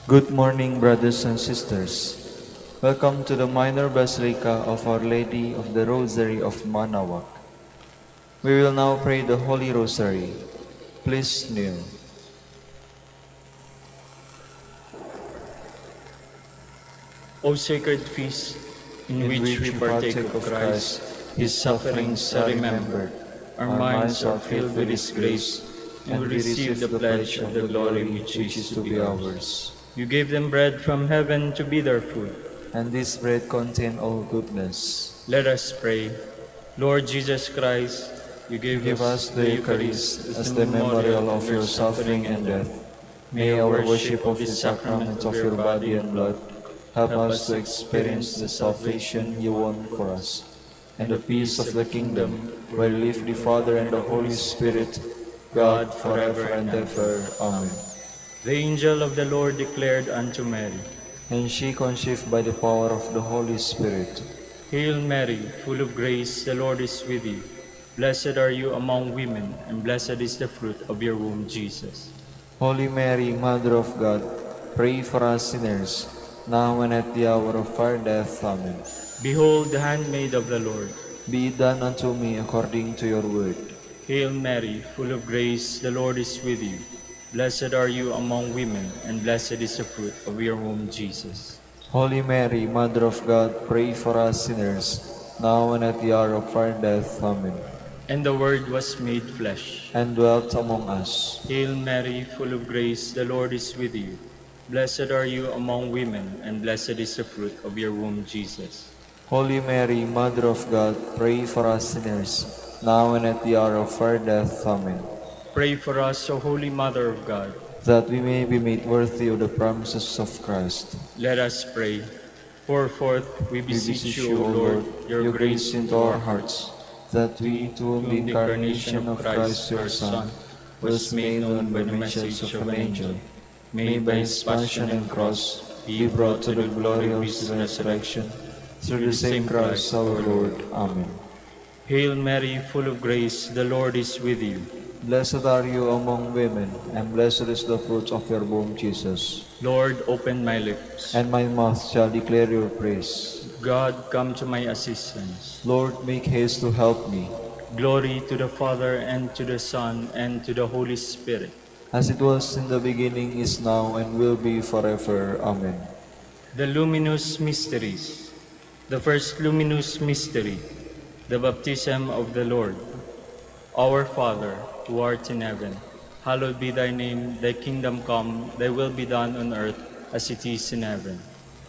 Good morning, brothers and sisters. Welcome to the minor basilica of Our Lady of the Rosary of Manaoag. We will now pray the Holy Rosary. Please kneel. O sacred feast, in which we partake of Christ, His sufferings are remembered, our minds are filled with His grace, and we receive the pledge of the glory which is to be ours. You gave them bread from heaven to be their food. And this bread contain all goodness. Let us pray. Lord Jesus Christ, you You gave give us the Eucharist as the memorial of your suffering and death. May our worship of the sacrament of your body and blood help us to experience the salvation you won for us, and the peace of the kingdom, where live the Father and the Holy Spirit, God forever and ever. Amen. The angel of the Lord declared unto Mary, And she conceived by the power of the Holy Spirit. Hail Mary, full of grace, the Lord is with you. Blessed are you among women, and blessed is the fruit of your womb, Jesus. Holy Mary, Mother of God, pray for us sinners, now and at the hour of our death. Amen. Behold the handmaid of the Lord. Be it done unto me according to your word. Hail Mary, full of grace, the Lord is with you. Blessed are you among women, and blessed is the fruit of your womb, Jesus. Holy Mary, Mother of God, pray for us sinners, now and at the hour of our death. Amen. And the Word was made flesh, and dwelt among us. Hail Mary, full of grace, the Lord is with you. Blessed are you among women, and blessed is the fruit of your womb, Jesus. Holy Mary, Mother of God, pray for us sinners, now and at the hour of our death. Amen. Pray for us, O Holy Mother of God, that we may be made worthy of the promises of Christ. Let us pray. Pour forth, we beseech you, O Lord, your grace into our hearts, that we, to whom the incarnation of Christ your Son was made known by the message of an angel, may by his passion and cross be brought to the glory of his resurrection, through the same Christ our Lord. Amen. Hail Mary, full of grace, the Lord is with you. Blessed are you among women, and blessed is the fruit of your womb, Jesus. Lord, open my lips, and my mouth shall declare your praise. God, come to my assistance. Lord, make haste to help me. Glory to the Father, and to the Son, and to the Holy Spirit. As it was in the beginning, is now, and will be forever. Amen. The Luminous Mysteries. The first luminous mystery, the baptism of the Lord. Our Father, who art in heaven, hallowed be thy name, thy kingdom come, thy will be done on earth as it is in heaven.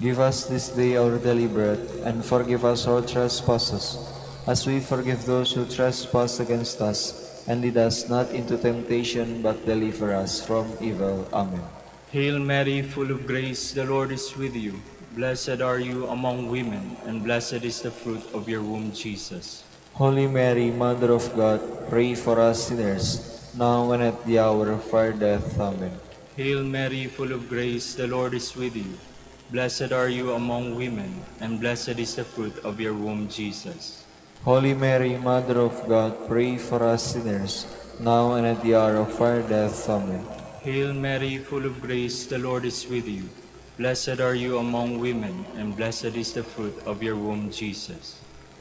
Give us this day our daily bread, and forgive us our trespasses, as we forgive those who trespass against us. And lead us not into temptation, but deliver us from evil. Amen. Hail Mary, full of grace, the Lord is with you. Blessed are you among women, and blessed is the fruit of your womb, Jesus. Holy Mary, Mother of God, pray for us sinners, now and at the hour of our death. Amen. Hail Mary, full of grace, the Lord is with you. Blessed are you among women, and blessed is the fruit of your womb, Jesus. Holy Mary, Mother of God, pray for us sinners, now and at the hour of our death. Amen. Hail Mary, full of grace, the Lord is with you. Blessed are you among women, and blessed is the fruit of your womb, Jesus.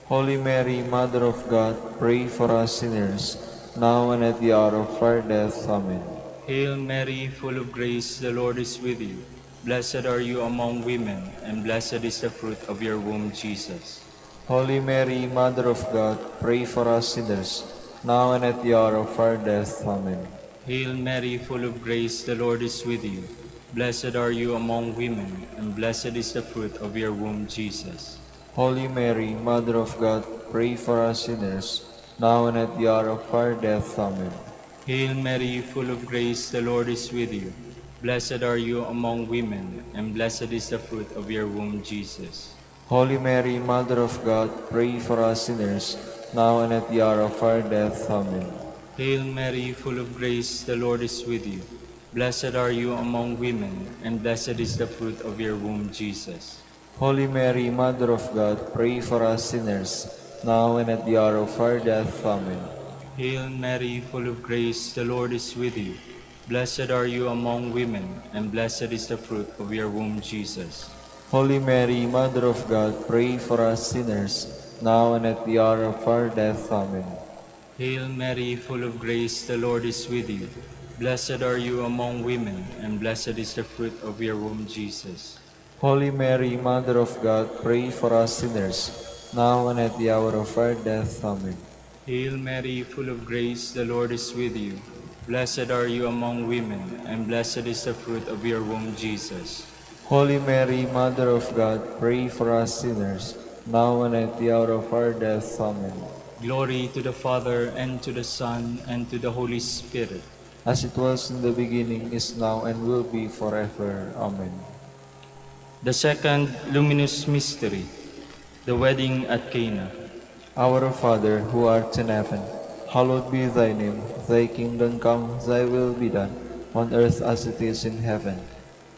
Holy Mary, Mother of God, pray for us sinners, now and at the hour of our death. Amen. Hail Mary, full of grace, the Lord is with you. Blessed are you among women, and blessed is the fruit of your womb, Jesus. Holy Mary, Mother of God, pray for us sinners, now and at the hour of our death. Amen. Hail Mary, full of grace, the Lord is with you. Blessed are you among women, and blessed is the fruit of your womb, Jesus. Holy Mary, Mother of God, pray for us sinners, now and at the hour of our death. Amen. Hail Mary, full of grace, the Lord is with you. Blessed are you among women, and blessed is the fruit of your womb, Jesus. Holy Mary, Mother of God, pray for us sinners, now and at the hour of our death. Amen. Hail Mary, full of grace, the Lord is with you. Blessed are you among women, and blessed is the fruit of your womb, Jesus. Holy Mary, Mother of God, pray for us sinners, now and at the hour of our death. Amen. Hail Mary, full of grace, the Lord is with you. Blessed are you among women, and blessed is the fruit of your womb, Jesus. Holy Mary, Mother of God, pray for us sinners, now and at the hour of our death. Amen. Hail Mary, full of grace, the Lord is with you. Blessed are you among women, and blessed is the fruit of your womb, Jesus. Holy Mary, Mother of God, pray for us sinners, now and at the hour of our death. Amen. Hail Mary, full of grace, the Lord is with you. Blessed are you among women, and blessed is the fruit of your womb, Jesus. Holy Mary, Mother of God, pray for us sinners, now and at the hour of our death. Amen. Glory to the Father, and to the Son, and to the Holy Spirit. As it was in the beginning, is now, and will be forever. Amen. The second luminous mystery, the wedding at Cana. Our Father, who art in heaven, hallowed be thy name. Thy kingdom come, thy will be done, on earth as it is in heaven.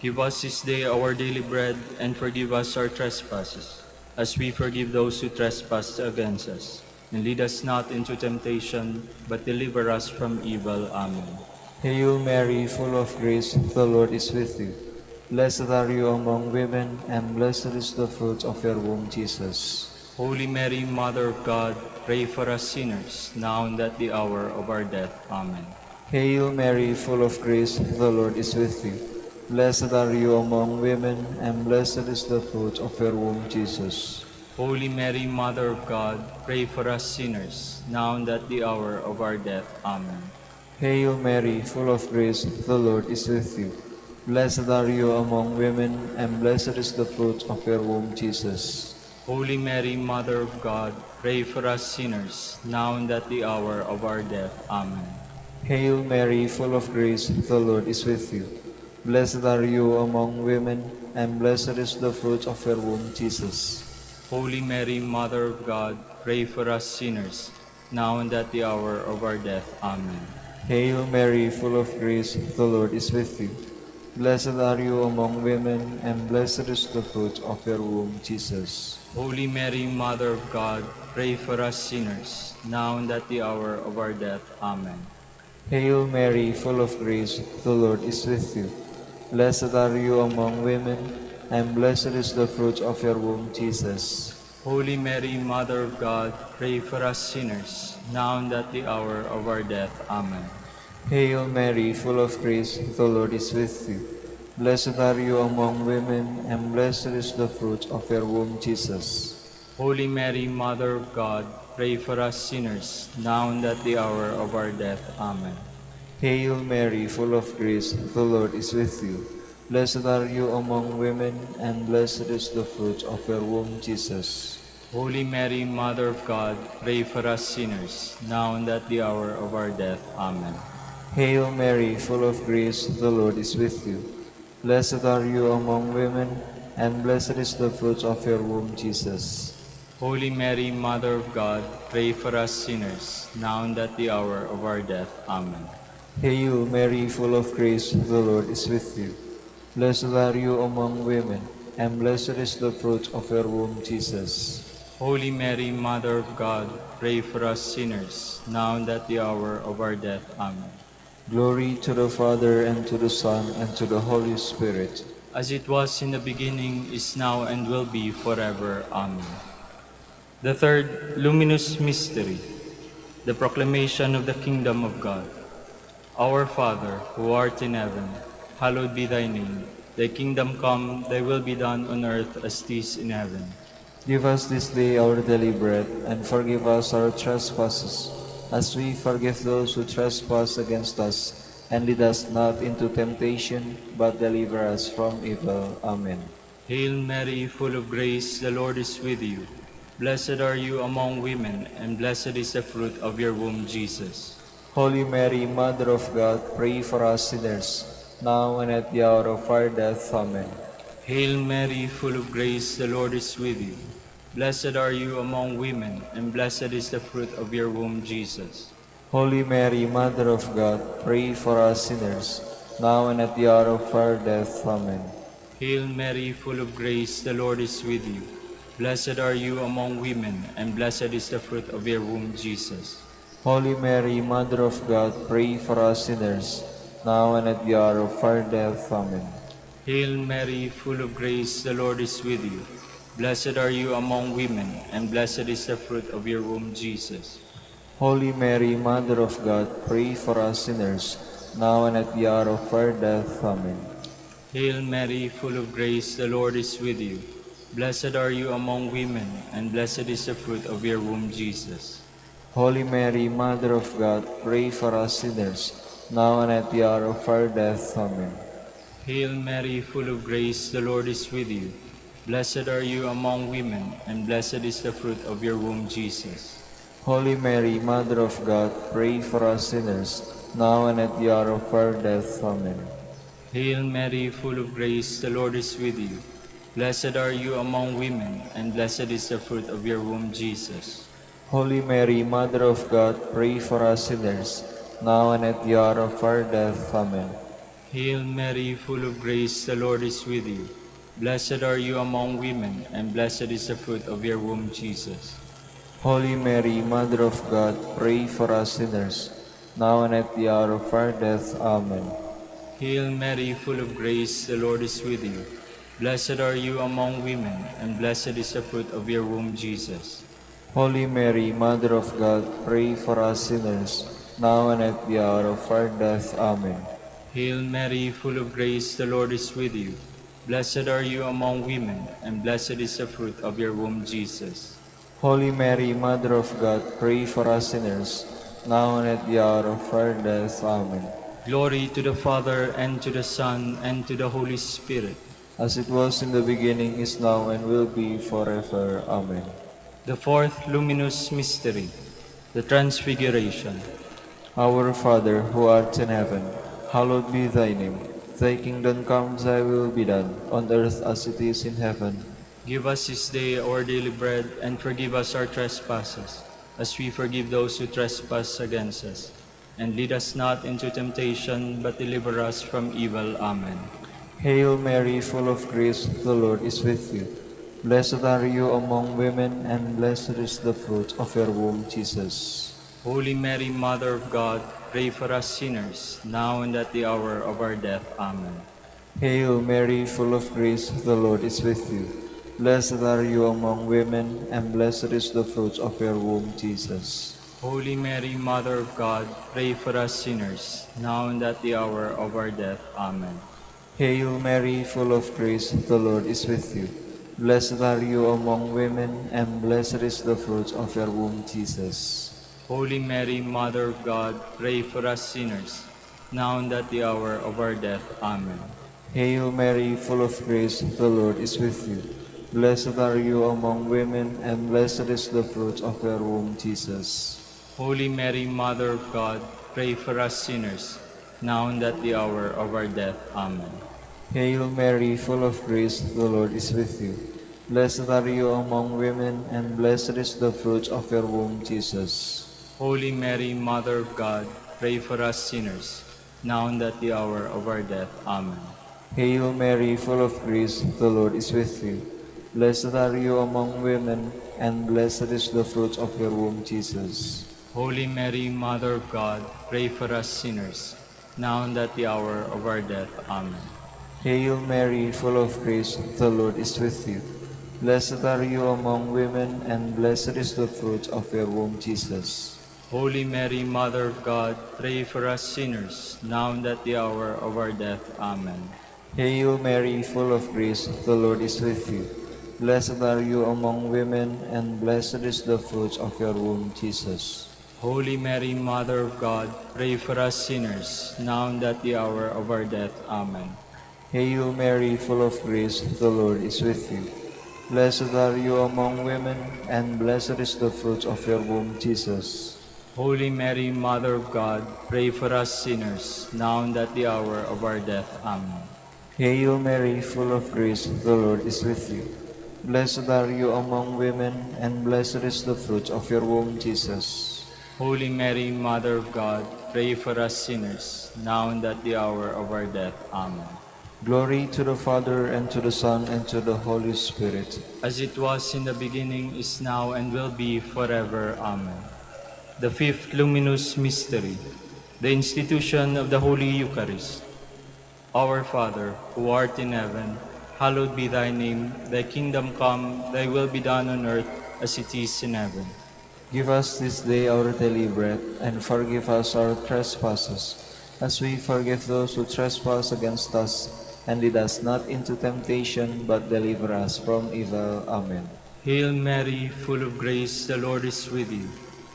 Give us this day our daily bread, and forgive us our trespasses, as we forgive those who trespass against us. And lead us not into temptation, but deliver us from evil. Amen. Hail Mary, full of grace, the Lord is with you. Blessed are you among women, and blessed is the fruit of your womb, Jesus. Holy Mary, Mother of God, pray for us sinners, now and at the hour of our death. Amen. Hail Mary, full of grace, the Lord is with you. Blessed are you among women, and blessed is the fruit of your womb, Jesus. Holy Mary, Mother of God, pray for us sinners, now and at the hour of our death. Amen. Hail Mary, full of grace, the Lord is with you. Blessed are you among women, and blessed is the fruit of your womb, Jesus. Holy Mary, Mother of God, pray for us sinners, now and at the hour of our death. Amen. Hail Mary, full of grace, the Lord is with you. Blessed are you among women, and blessed is the fruit of your womb, Jesus. Holy Mary, Mother of God, pray for us sinners, now and at the hour of our death. Amen. Hail Mary, full of grace, the Lord is with you. Blessed are you among women, and blessed is the fruit of your womb, Jesus. Holy Mary, Mother of God, pray for us sinners, now and at the hour of our death. Amen. Hail Mary, full of grace, the Lord is with you. Blessed are you among women, and blessed is the fruit of your womb, Jesus. Holy Mary, Mother of God, pray for us sinners, now and at the hour of our death. Amen. Hail Mary, full of grace, the Lord is with you. Blessed are you among women, and blessed is the fruit of your womb, Jesus. Holy Mary, Mother of God, pray for us sinners, now and at the hour of our death. Amen. Hail Mary, full of grace, the Lord is with you. Blessed are you among women, and blessed is the fruit of your womb, Jesus. Holy Mary, Mother of God, pray for us sinners, now and at the hour of our death. Amen. Hail Mary, full of grace, the Lord is with you. Blessed are you among women, and blessed is the fruit of your womb, Jesus. Holy Mary, Mother of God, pray for us sinners, now and at the hour of our death. Amen. Hail Mary, full of grace, the Lord is with you. Blessed are you among women, and blessed is the fruit of your womb, Jesus. Holy Mary, Mother of God, pray for us sinners, now and at the hour of our death. Amen. Glory to the Father, and to the Son, and to the Holy Spirit. As it was in the beginning, is now, and will be forever. Amen. The third luminous mystery, the proclamation of the kingdom of God. Our Father, who art in heaven, hallowed be thy name. Thy kingdom come, thy will be done on earth as it is in heaven. Give us this day our daily bread, and forgive us our trespasses, as we forgive those who trespass against us. And lead us not into temptation, but deliver us from evil. Amen. Hail Mary, full of grace, the Lord is with you. Blessed are you among women, and blessed is the fruit of your womb, Jesus. Holy Mary, Mother of God, pray for us sinners, now and at the hour of our death. Amen. Hail Mary, full of grace, the Lord is with you. Blessed are you among women, and blessed is the fruit of your womb, Jesus. Holy Mary, Mother of God, pray for us sinners, now and at the hour of our death. Amen. Hail Mary, full of grace, the Lord is with you. Blessed are you among women, and blessed is the fruit of your womb, Jesus. Holy Mary, Mother of God, pray for us sinners, now and at the hour of our death. Amen. Hail Mary, full of grace, the Lord is with you. Blessed are you among women, and blessed is the fruit of your womb, Jesus. Holy Mary, Mother of God, pray for us sinners, now and at the hour of our death. Amen. Hail Mary, full of grace, the Lord is with you. Blessed are you among women, and blessed is the fruit of your womb, Jesus. Holy Mary, Mother of God, pray for us sinners, now and at the hour of our death. Amen. Hail Mary, full of grace, the Lord is with you. Blessed are you among women, and blessed is the fruit of your womb, Jesus. Holy Mary, Mother of God, pray for us sinners, now and at the hour of our death. Amen. Hail Mary, full of grace, the Lord is with you. Blessed are you among women, and blessed is the fruit of your womb, Jesus. Holy Mary, Mother of God, pray for us sinners, now and at the hour of our death. Amen. Hail Mary, full of grace, the Lord is with you. Blessed are you among women, and blessed is the fruit of your womb, Jesus. Holy Mary, Mother of God, pray for us sinners, now and at the hour of our death. Amen. Hail Mary, full of grace, the Lord is with you. Blessed are you among women, and blessed is the fruit of your womb, Jesus. Holy Mary, Mother of God, pray for us sinners, now and at the hour of our death. Amen. Hail Mary, full of grace, the Lord is with you. Blessed are you among women, and blessed is the fruit of your womb, Jesus. Holy Mary, Mother of God, pray for us sinners, now and at the hour of our death. Amen. Glory to the Father, and to the Son, and to the Holy Spirit. As it was in the beginning, is now, and will be forever. Amen. The fourth luminous mystery, the Transfiguration. Our Father, who art in heaven, hallowed be thy name. Thy kingdom come, thy will be done, on earth as it is in heaven. Give us this day our daily bread, and forgive us our trespasses, as we forgive those who trespass against us. And lead us not into temptation, but deliver us from evil. Amen. Hail Mary, full of grace, the Lord is with you. Blessed are you among women, and blessed is the fruit of your womb, Jesus. Holy Mary, Mother of God, pray for us sinners, now and at the hour of our death. Amen. Hail Mary, full of grace, the Lord is with you. Blessed are you among women, and blessed is the fruit of your womb, Jesus. Holy Mary, Mother of God, pray for us sinners, now and at the hour of our death. Amen. Hail Mary, full of grace, the Lord is with you. Blessed are you among women, and blessed is the fruit of your womb, Jesus. Holy Mary, Mother of God, pray for us sinners, now and at the hour of our death. Amen. Hail Mary, full of grace, the Lord is with you. Blessed are you among women, and blessed is the fruit of your womb, Jesus. Holy Mary, Mother of God, pray for us sinners, now and at the hour of our death. Amen. Hail Mary, full of grace, the Lord is with you. Blessed are you among women, and blessed is the fruit of your womb, Jesus. Holy Mary, Mother of God, pray for us sinners, now and at the hour of our death. Amen. Hail Mary, full of grace, the Lord is with you. Blessed are you among women, and blessed is the fruit of your womb, Jesus. Holy Mary, Mother of God, pray for us sinners, now and at the hour of our death. Amen. Hail Mary, full of grace, the Lord is with you. Blessed are you among women, and blessed is the fruit of your womb, Jesus. Holy Mary, Mother of God, pray for us sinners, now and at the hour of our death. Amen. Hail Mary, full of grace, the Lord is with you. Blessed are you among women, and blessed is the fruit of your womb, Jesus. Holy Mary, Mother of God, pray for us sinners, now and at the hour of our death. Amen. Hail Mary, full of grace, the Lord is with you. Blessed are you among women, and blessed is the fruit of your womb, Jesus. Holy Mary, Mother of God, pray for us sinners, now and at the hour of our death. Amen. Hail Mary, full of grace, the Lord is with you. Blessed are you among women, and blessed is the fruit of your womb, Jesus. Holy Mary, Mother of God, pray for us sinners, now and at the hour of our death. Amen. Glory to the Father, and to the Son, and to the Holy Spirit. As it was in the beginning, is now, and will be forever. Amen. The fifth luminous mystery, the institution of the Holy Eucharist. Our Father, who art in heaven, hallowed be thy name. Thy kingdom come, thy will be done on earth as it is in heaven. Give us this day our daily bread, and forgive us our trespasses, as we forgive those who trespass against us. And lead us not into temptation, but deliver us from evil. Amen. Hail Mary, full of grace, the Lord is with you.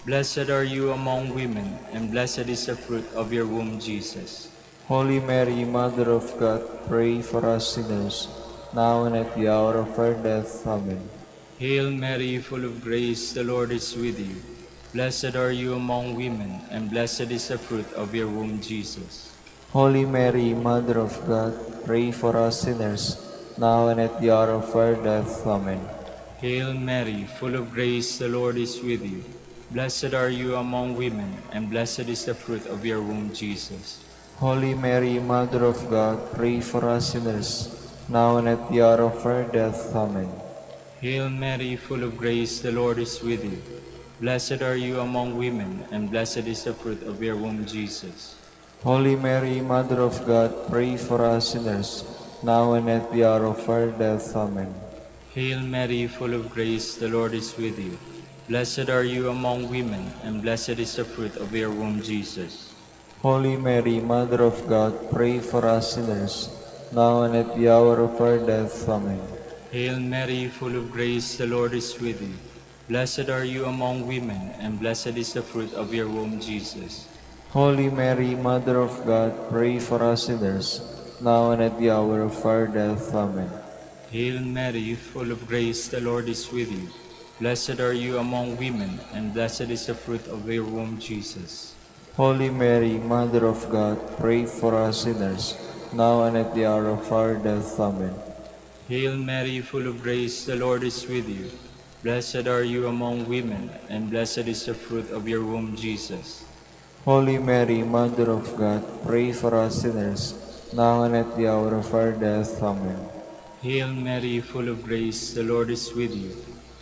Blessed are you among women, and blessed is the fruit of your womb, Jesus. Holy Mary, Mother of God, pray for us sinners, now and at the hour of our death. Amen. Hail Mary, full of grace, the Lord is with you. Blessed are you among women, and blessed is the fruit of your womb, Jesus. Holy Mary, Mother of God, pray for us sinners, now and at the hour of our death. Amen. Hail Mary, full of grace, the Lord is with you. Blessed are you among women, and blessed is the fruit of your womb, Jesus. Holy Mary, Mother of God, pray for us sinners, now and at the hour of our death. Amen. Hail Mary, full of grace, the Lord is with you. Blessed are you among women, and blessed is the fruit of your womb, Jesus. Holy Mary, Mother of God, pray for us sinners, now and at the hour of our death. Amen. Hail Mary, full of grace, the Lord is with you. Blessed are you among women, and blessed is the fruit of your womb, Jesus. Holy Mary, Mother of God, pray for us sinners, now and at the hour of our death. Amen. Hail Mary, full of grace, the Lord is with you. Blessed are you among women, and blessed is the fruit of your womb, Jesus. Holy Mary, Mother of God, pray for us sinners, now and at the hour of our death. Amen. Hail Mary, full of grace, the Lord is with you. Blessed are you among women, and blessed is the fruit of your womb, Jesus. Holy Mary, Mother of God, pray for us sinners, now and at the hour of our death. Amen. Hail Mary, full of grace, the Lord is with you. Blessed are you among women, and blessed is the fruit of your womb, Jesus. Holy Mary, Mother of God, pray for us sinners, now and at the hour of our death. Amen. Hail Mary, full of grace, the Lord is with you.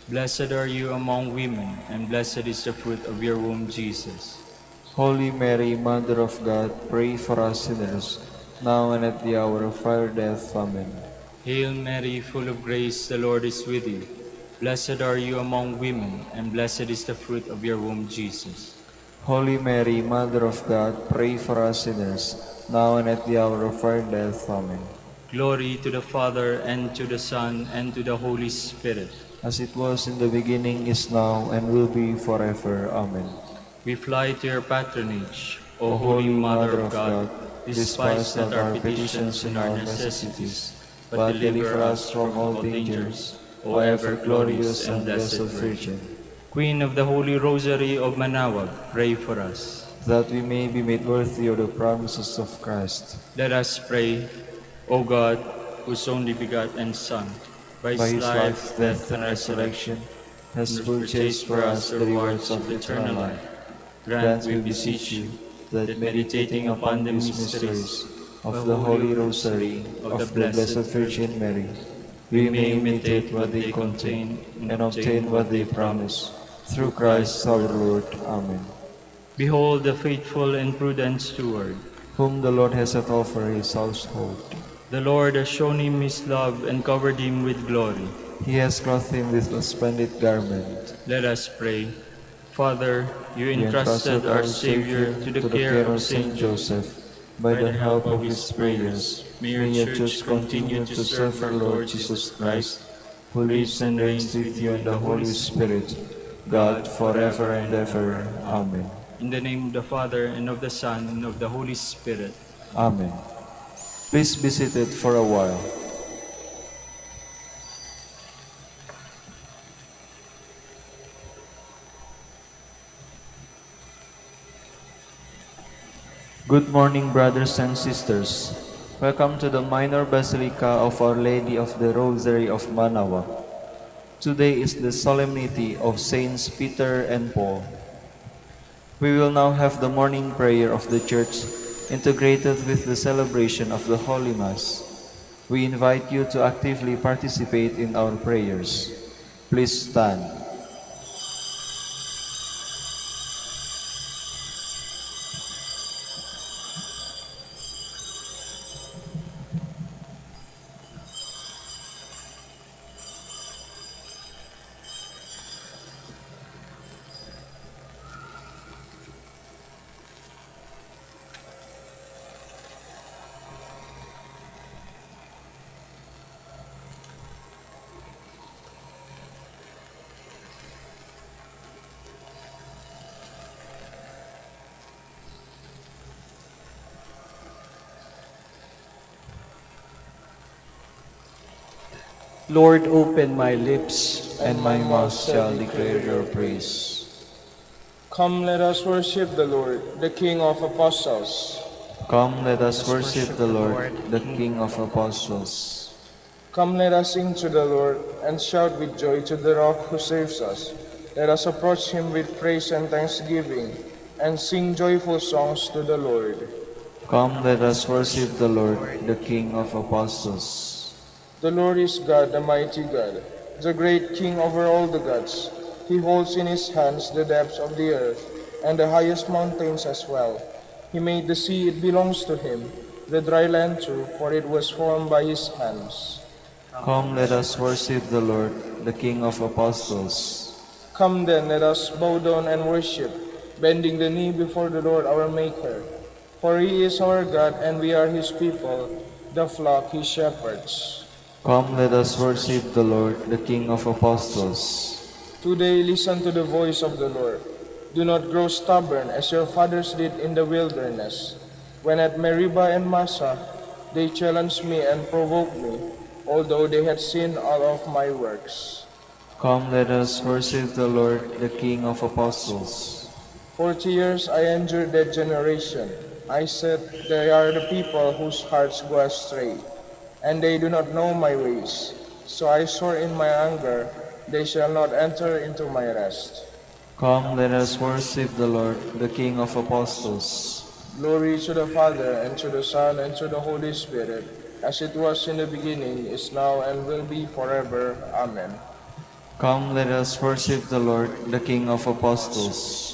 Blessed are you among women, and blessed is the fruit of your womb, Jesus. Holy Mary, Mother of God, pray for us sinners, now and at the hour of our death. Amen. Hail Mary, full of grace, the Lord is with you. Blessed are you among women, and blessed is the fruit of your womb, Jesus. Holy Mary, Mother of God, pray for us sinners, now and at the hour of our death. Amen. Glory to the Father, and to the Son, and to the Holy Spirit. As it was in the beginning, is now, and will be forever. Amen. We fly to your patronage, O O Holy Mother of God. despise not our petitions and our necessities, but deliver us from all dangers, O ever glorious and blessed Virgin, Queen of the Holy Rosary of Manaoag, pray for us. that we may be made worthy of the promises of Christ. Let us pray. O God, whose only begotten Son, by By his his life, death, and resurrection, has purchased for us the rewards of eternal life. Grant, we beseech you, that meditating upon the mysteries of the Holy Rosary of the Blessed Virgin Mary, we may imitate what they contain and obtain what they promise. Through Christ our Lord. Amen. Behold the faithful and prudent steward. Whom the Lord has set over his household. The Lord has shown him his love and covered him with glory. He has clothed him with a splendid garment. Let us pray. Father, you He entrusted our Savior to the care of Saint Joseph. By the help of his prayers, May your Church continue to serve our Lord Jesus Christ, who lives and reigns with you in the Holy Spirit, God, forever and ever. Amen. In the name of the Father, and of the Son, and of the Holy Spirit. Amen. Please be seated for a while. Good morning, brothers and sisters. Welcome to the Minor Basilica of Our Lady of the Rosary of Manaoag. Today is the Solemnity of Saints Peter and Paul. We will now have the morning prayer of the Church integrated with the celebration of the Holy Mass. We invite you to actively participate in our prayers. Please stand. Lord, open my lips, and my mouth shall declare your praise. Come, let us worship the Lord, the King of apostles. Come, let us worship the Lord, the King of apostles. Come, let us sing to the Lord, and shout with joy to the Rock who saves us. Let us approach him with praise and thanksgiving, and sing joyful songs to the Lord. Come, let us worship the Lord, the King of apostles. The Lord is God, the mighty God, the great King over all the gods. He holds in his hands the depths of the earth, and the highest mountains as well. He made the sea, it belongs to him, the dry land too, for it was formed by his hands. Come, let us worship the Lord, the King of apostles. Come then, let us bow down and worship, bending the knee before the Lord our Maker. For he is our God, and we are his people, the flock he shepherds. Come, let us worship the Lord, the King of apostles. Today listen to the voice of the Lord. Do not grow stubborn as your fathers did in the wilderness, when at Meribah and Massah they challenged me and provoked me, although they had seen all of my works. Come, let us worship the Lord, the King of apostles. 40 years I endured that generation. I said, they are the people whose hearts go astray, and they do not know my ways. So I swore in my anger, they shall not enter into my rest. Come, let us worship the Lord, the King of apostles. Glory to the Father, and to the Son, and to the Holy Spirit, as it was in the beginning, is now, and will be forever. Amen. Come, let us worship the Lord, the King of apostles.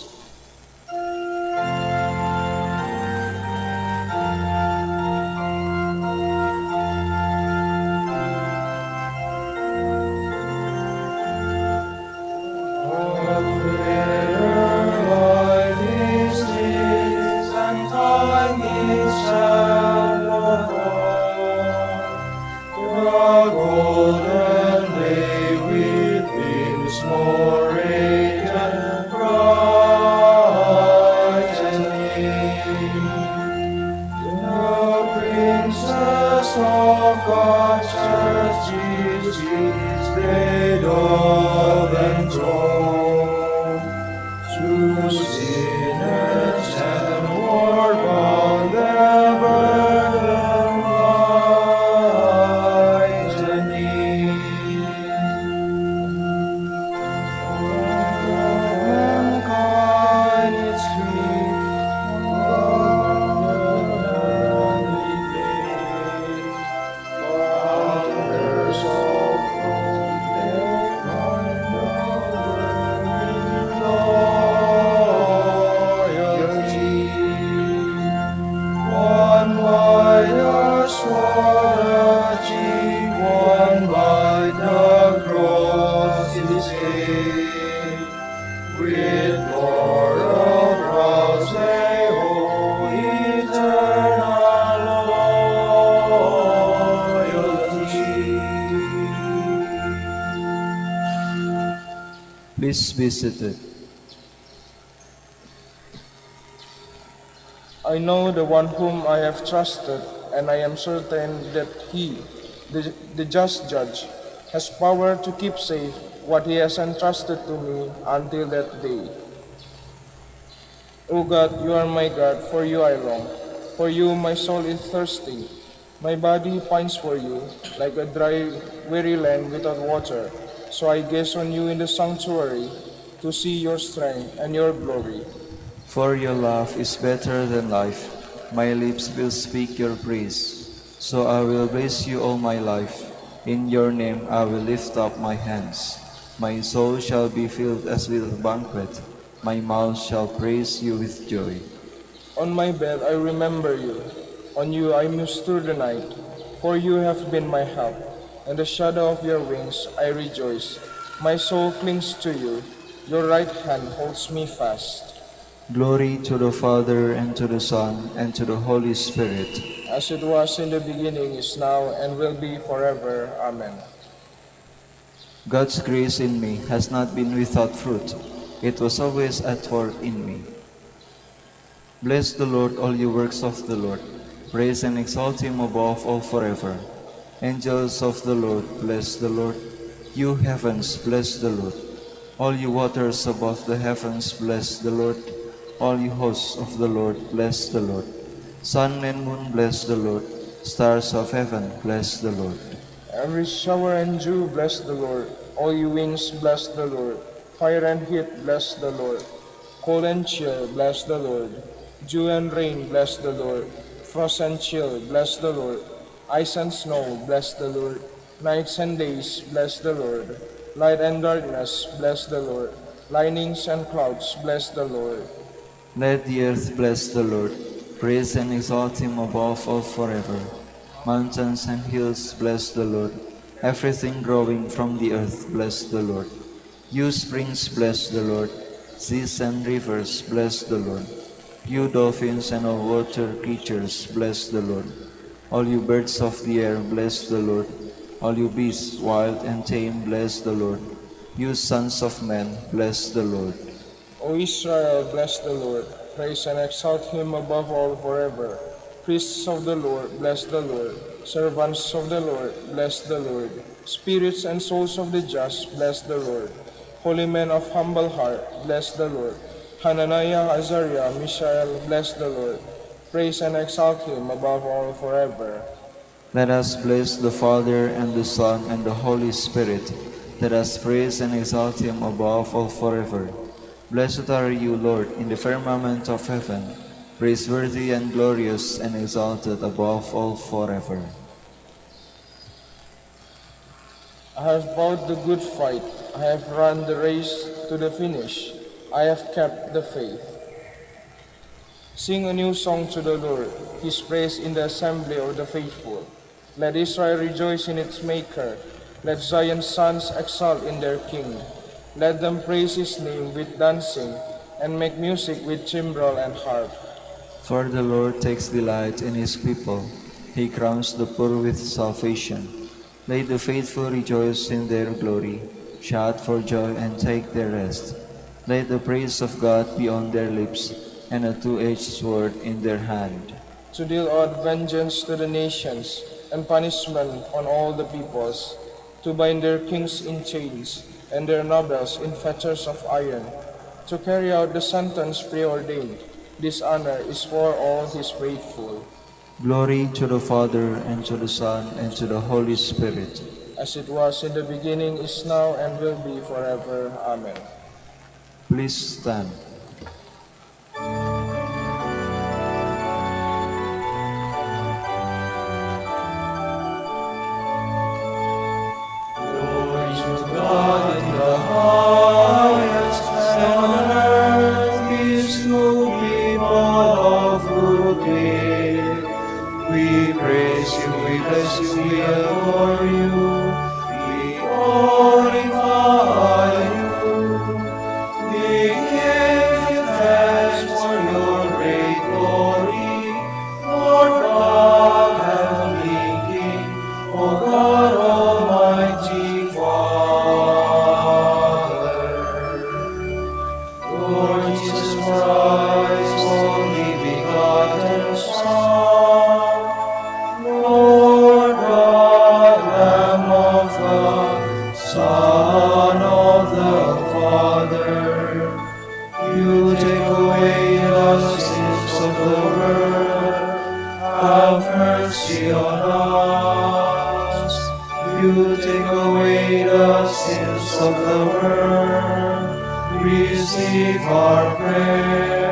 Please be seated. I know the one whom I have trusted, and I am certain that he, the just judge, has power to keep safe what he has entrusted to me until that day. O God, you are my God, for you I long. For you my soul is thirsty. My body pines for you, like a dry, weary land without water. So I gaze on you in the sanctuary, to see your strength and your glory. For your love is better than life. My lips will speak your praise. So I will bless you all my life. In your name I will lift up my hands. My soul shall be filled as with a banquet. My mouth shall praise you with joy. On my bed I remember you. On you I muse through the night. For you have been my help. In the shadow of your wings I rejoice. My soul clings to you. Your right hand holds me fast. Glory to the Father, and to the Son, and to the Holy Spirit. As it was in the beginning, is now, and will be forever. Amen. God's grace in me has not been without fruit. It was always at work in me. Bless the Lord, all you works of the Lord. Praise and exalt him above all forever. Angels of the Lord, bless the Lord. You heavens, bless the Lord. All you waters above the heavens, bless the Lord. All you hosts of the Lord, bless the Lord. Sun and moon, bless the Lord. Stars of heaven, bless the Lord. Every shower and dew, bless the Lord. All you winds, bless the Lord. Fire and heat, bless the Lord. Cold and chill, bless the Lord. Dew and rain, bless the Lord. Frost and chill, bless the Lord. Ice and snow, bless the Lord. Nights and days, bless the Lord. Light and darkness, bless the Lord. Lightnings and clouds, bless the Lord. Let the earth bless the Lord. Praise and exalt him above all forever. Mountains and hills, bless the Lord. Everything growing from the earth, bless the Lord. You springs, bless the Lord. Seas and rivers, bless the Lord. You dolphins and all water creatures, bless the Lord. All you birds of the air, bless the Lord. All you beasts, wild and tame, bless the Lord. You sons of men, bless the Lord. O Israel, bless the Lord. Praise and exalt him above all forever. Priests of the Lord, bless the Lord. Servants of the Lord, bless the Lord. Spirits and souls of the just, bless the Lord. Holy men of humble heart, bless the Lord. Hananiah, Azariah, Mishael, bless the Lord. Praise and exalt him above all forever. Let us bless the Father and the Son and the Holy Spirit. Let us praise and exalt him above all forever. Blessed are you, Lord, in the firmament of heaven, praiseworthy and glorious and exalted above all forever. I have fought the good fight. I have run the race to the finish. I have kept the faith. Sing a new song to the Lord, his praise in the assembly of the faithful. Let Israel rejoice in its Maker. Let Zion's sons exult in their King. Let them praise his name with dancing, and make music with timbrel and harp. For the Lord takes delight in his people. He crowns the poor with salvation. Let the faithful rejoice in their glory, shout for joy and take their rest. Let the praise of God be on their lips, and a two-edged sword in their hand, To deal out vengeance to the nations, and punishment on all the peoples, to bind their kings in chains, and their nobles in fetters of iron, to carry out the sentence preordained. This honor is for all his faithful. Glory to the Father, and to the Son, and to the Holy Spirit. As it was in the beginning, is now, and will be forever. Amen. Please stand. Glory to God in the highest, and on earth peace to people of good will. We praise you, we bless you, we adore you, we glorify you. We give you thanks for your great glory, Lord God, heavenly King, O God, Almighty Father. Lord Jesus Christ, only begotten Son, Lord God, Lamb of God, Son of the Father, you take away the sins of the world, have mercy on us. You take away the sins of the world, receive our prayer.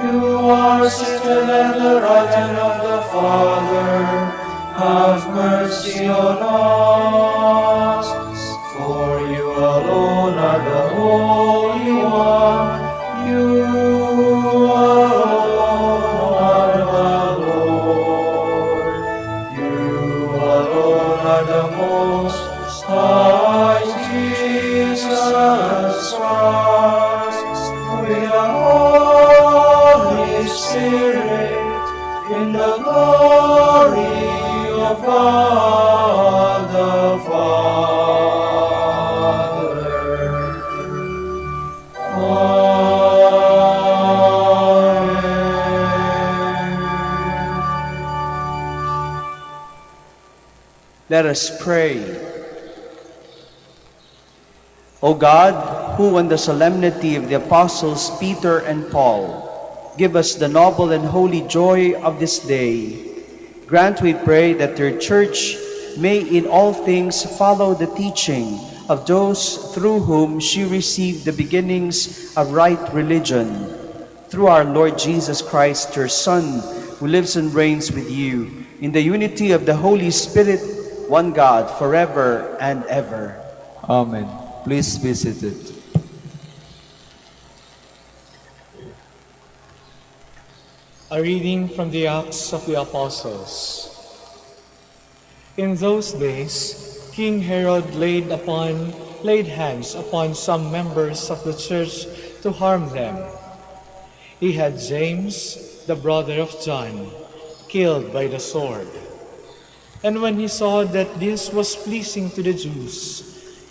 You are seated at the right hand of the Father, have mercy on us. For you alone are the Holy One, you alone are the Lord, you alone are the Most High Jesus Christ, with the Holy Spirit, in the glory of God the Father. Amen. Let us pray. O God, who on the solemnity of the apostles Peter and Paul, give us the noble and holy joy of this day, grant, we pray, that your church may in all things follow the teaching of those through whom she received the beginnings of right religion. Through our Lord Jesus Christ, your Son, who lives and reigns with you in the unity of the Holy Spirit, one God, forever and ever. Amen. Please be seated. A reading from the Acts of the Apostles. In those days, King Herod laid hands upon some members of the church to harm them. He had James, the brother of John, killed by the sword. And when he saw that this was pleasing to the Jews,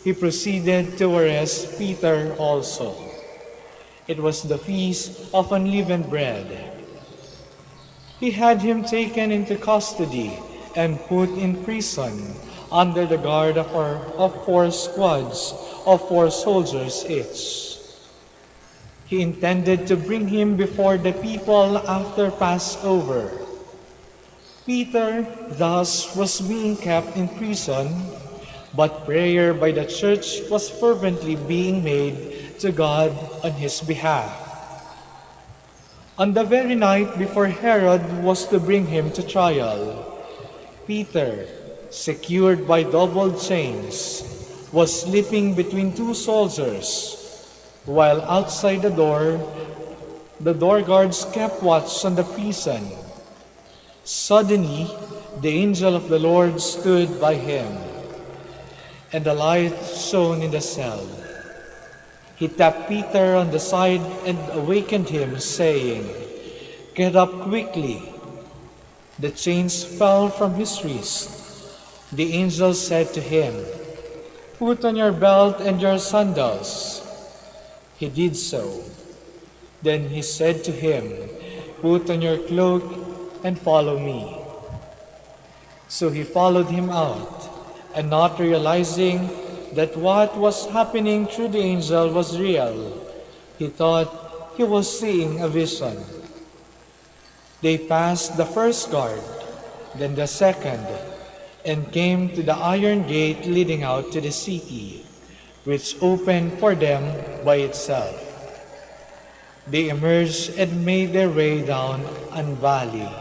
he proceeded to arrest Peter also. It was the feast of unleavened bread. He had him taken into custody and put in prison under the guard of 4 squads of 4 soldiers each. He intended to bring him before the people after Passover. Peter thus was being kept in prison, but prayer by the church was fervently being made to God on his behalf. On the very night before Herod was to bring him to trial, Peter, secured by double chains, was sleeping between 2 soldiers, while outside the door guards kept watch on the prison. Suddenly, the angel of the Lord stood by him, and a light shone in the cell. He tapped Peter on the side and awakened him, saying, "Get up quickly." The chains fell from his wrist. The angel said to him, "Put on your belt and your sandals." He did so. Then he said to him, "Put on your cloak and follow me." So he followed him out, and not realizing that what was happening through the angel was real, he thought he was seeing a vision. They passed the first guard, then the second, and came to the iron gate leading out to the city, which opened for them by itself. They emerged and made their way down a valley,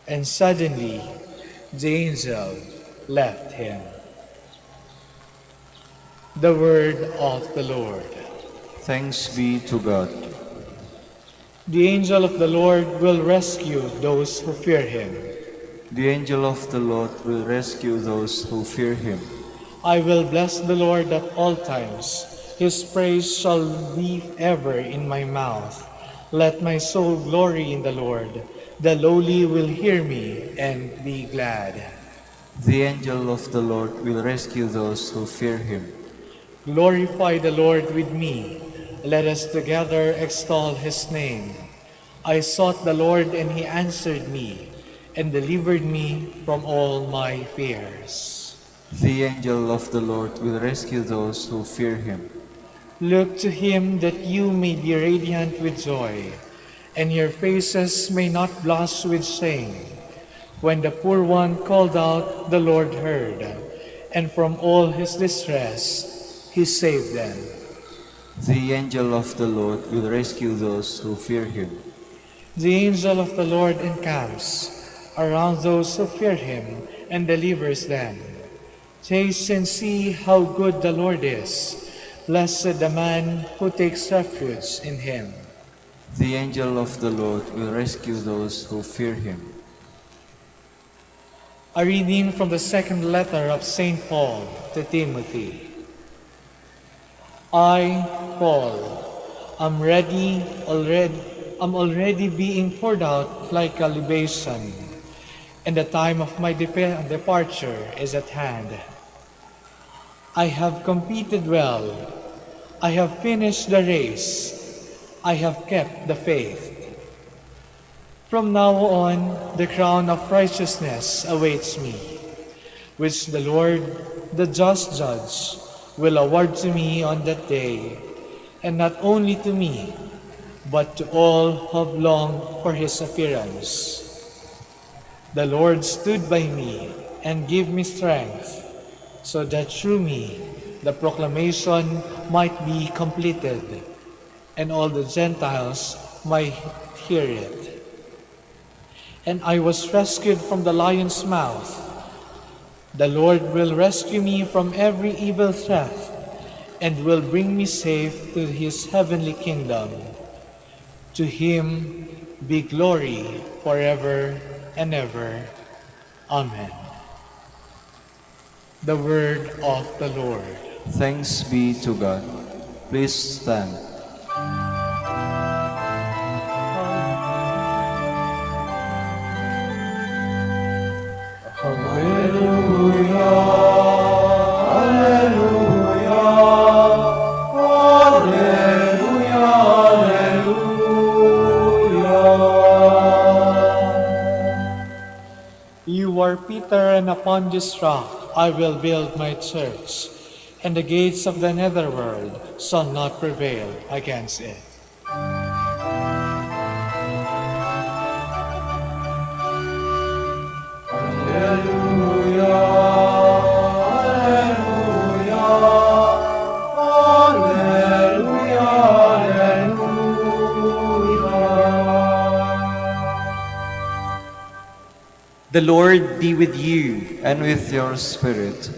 and suddenly the angel left him. The word of the Lord. Thanks be to God. The angel of the Lord will rescue those who fear him. The angel of the Lord will rescue those who fear him. I will bless the Lord at all times. His praise shall be ever in my mouth. Let my soul glory in the Lord. The lowly will hear me and be glad. The angel of the Lord will rescue those who fear him. Glorify the Lord with me. Let us together extol his name. I sought the Lord, and he answered me and delivered me from all my fears. The angel of the Lord will rescue those who fear him. Look to him that you may be radiant with joy, and your faces may not blush with shame. When the poor one called out, the Lord heard, and from all his distress he saved them. The angel of the Lord will rescue those who fear him. The angel of the Lord encamps around those who fear him and delivers them. Taste and see how good the Lord is. Blessed the man who takes refuge in him. The angel of the Lord will rescue those who fear him. A reading from the second letter of St. Paul to Timothy. I, Paul, am already being poured out like a libation, and the time of my departure is at hand. I have competed well. I have finished the race. I have kept the faith. From now on, the crown of righteousness awaits me, which the Lord, the just judge, will award to me on that day, and not only to me, but to all who have longed for his appearance. The Lord stood by me and gave me strength, so that through me the proclamation might be completed, and all the Gentiles might hear it. And I was rescued from the lion's mouth. The Lord will rescue me from every evil threat, and will bring me safe to his heavenly kingdom. To him be glory forever and ever. Amen. The word of the Lord. Thanks be to God. Please stand. You are Peter, and upon this rock I will build my church, and the gates of the netherworld shall not prevail against it. The Lord be with you. And with your spirit.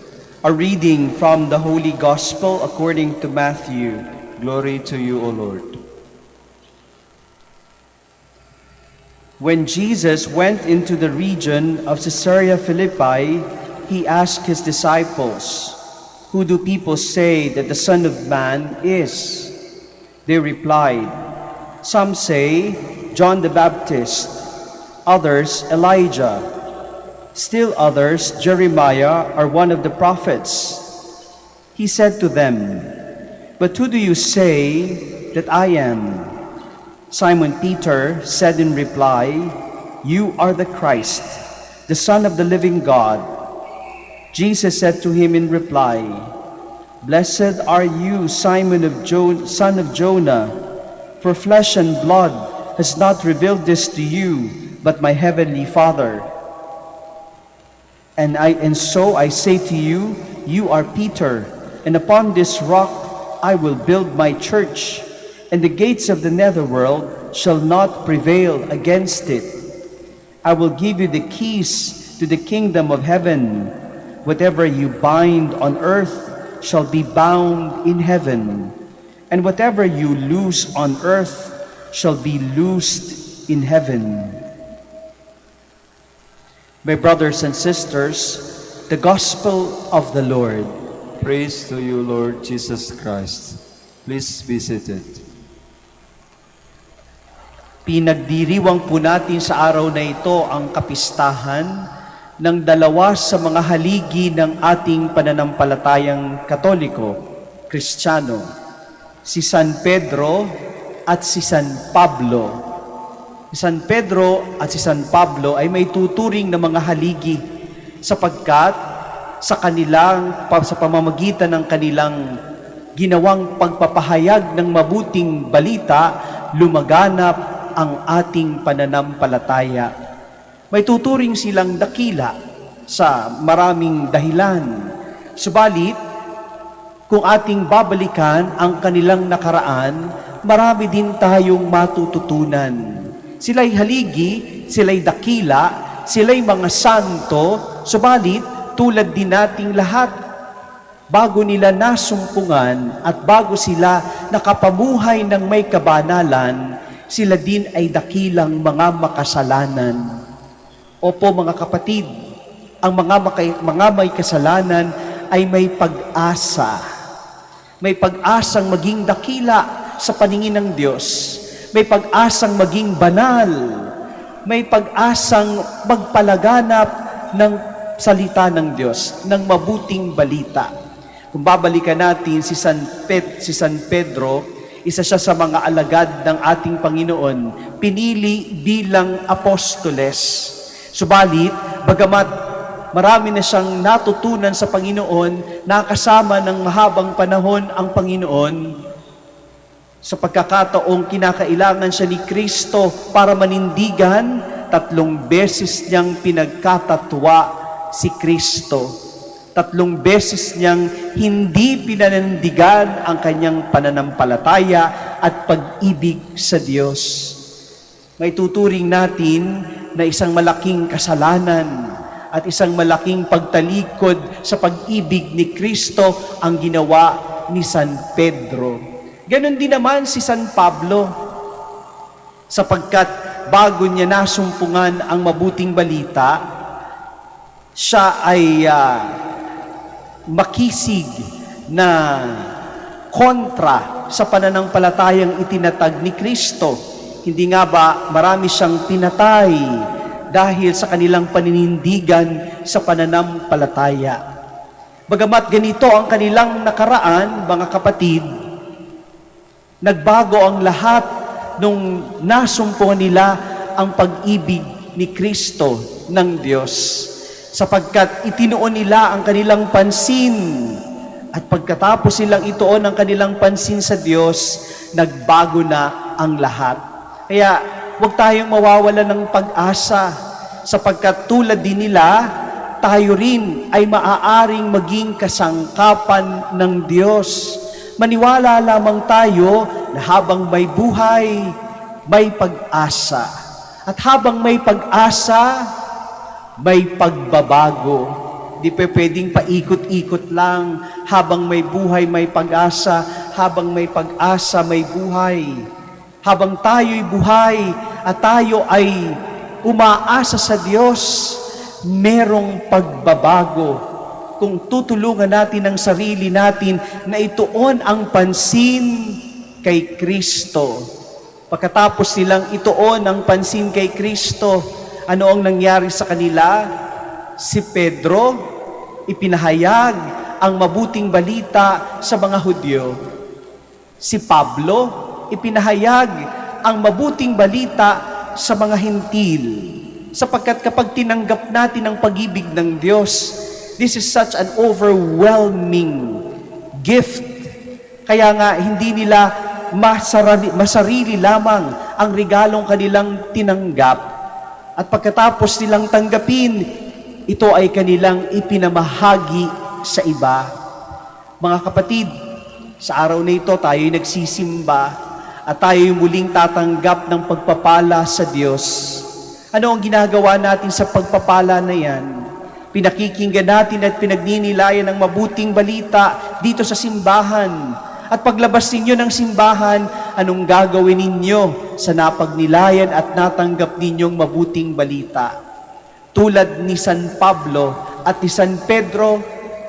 A reading from the Holy Gospel according to Matthew. Glory to you, O Lord. When Jesus went into the region of Caesarea Philippi, he asked his disciples, "Who do people say that the Son of Man is?" They replied, "Some say John the Baptist, others Elijah, still others Jeremiah or one of the prophets." He said to them, "But who do you say that I am?" Simon Peter said in reply, "You are the Christ, the Son of the living God." Jesus said to him in reply, "Blessed are you, Simon son of Jonah, for flesh and blood has not revealed this to you, but my heavenly Father. And so I say to you, you are Peter, and upon this rock I will build my church, and the gates of the netherworld shall not prevail against it. I will give you the keys to the kingdom of heaven. Whatever you bind on earth shall be bound in heaven, and whatever you loose on earth shall be loosed in heaven." My brothers and sisters, the Gospel of the Lord. Praise to you, Lord Jesus Christ. Please be seated. Pinagdiriwang po natin sa araw na ito ang kapistahan ng dalawa sa mga haligi ng ating pananampalatayang Katoliko, Kristiyano, si San Pedro at si San Pablo. Si San Pedro at si San Pablo ay may tuturing na mga haligi sapagkat sa pamamagitan ng kanilang ginawang pagpapahayag ng mabuting balita, lumaganap ang ating pananampalataya. May tuturing silang dakila sa maraming dahilan. Subalit, kung ating babalikan ang kanilang nakaraan, marami din tayong matututunan. Sila'y haligi, sila'y dakila, sila'y mga santo, subalit tulad din nating lahat. Bago nila nasumpungan at bago sila nakapamuhay ng may kabanalan, sila din ay dakilang mga makasalanan. Opo mga kapatid, ang mga may kasalanan ay may pag-asa. May pag-asang maging dakila sa paningin ng Diyos. May pag-asang maging banal. May pag-asang magpalaganap ng salita ng Diyos, ng mabuting balita. Kung babalikan natin si San Pedro, isa siya sa mga alagad ng ating Panginoon, pinili bilang apostoles. Subalit, bagamat marami na siyang natutunan sa Panginoon, nakasama ng mahabang panahon ang Panginoon. Sa pagkakataong kinakailangan siya ni Kristo para manindigan, 3 beses niyang pinagkatatwa si Kristo. 3 beses niyang hindi pinanindigan ang kanyang pananampalataya at pag-ibig sa Diyos. May tuturing natin na isang malaking kasalanan at isang malaking pagtalikod sa pag-ibig ni Kristo ang ginawa ni San Pedro. Ganon din naman si San Pablo, sapagkat bago niya nasumpungan ang mabuting balita, siya ay makisig na kontra sa pananampalatayang itinatag ni Kristo. Hindi nga ba marami siyang pinatay dahil sa kanilang paninindigan sa pananampalataya. Bagamat ganito ang kanilang nakaraan, mga kapatid, nagbago ang lahat nung nasumpungan nila ang pag-ibig ni Kristo ng Diyos, sapagkat itinuon nila ang kanilang pansin, at pagkatapos nilang ituon ang kanilang pansin sa Diyos, nagbago na ang lahat. Kaya huwag tayong mawawala ng pag-asa, sapagkat tulad din nila, tayo rin ay maaaring maging kasangkapan ng Diyos. Maniwala lamang tayo na habang may buhay, may pag-asa. At habang may pag-asa, may pagbabago. Di pa pwedeng paikot-ikot lang. Habang may buhay, may pag-asa. Habang may pag-asa, may buhay. Habang tayo'y buhay at tayo ay umaasa sa Diyos, merong pagbabago. Kung tutulungan natin ang sarili natin na ituon ang pansin kay Kristo. Pagkatapos nilang ituon ang pansin kay Kristo, ano ang nangyari sa kanila? Si Pedro, ipinahayag ang mabuting balita sa mga Hudyo. Si Pablo, ipinahayag ang mabuting balita sa mga Hintil. Sapagkat kapag tinanggap natin ang pag-ibig ng Diyos, this is such an overwhelming gift. Kaya nga, hindi nila masarili lamang ang regalong kanilang tinanggap. At pagkatapos nilang tanggapin, ito ay kanilang ipinamahagi sa iba. Mga kapatid, sa araw na ito tayo'y nagsisimba at tayo'y muling tatanggap ng pagpapala sa Diyos. Ano ang ginagawa natin sa pagpapala na yan? Pinakikinggan natin at pinagninilayan ng mabuting balita dito sa simbahan. At paglabas ninyo ng simbahan, anong gagawin ninyo sa napagnilayan at natanggap ninyong mabuting balita? Tulad ni San Pablo at ni San Pedro,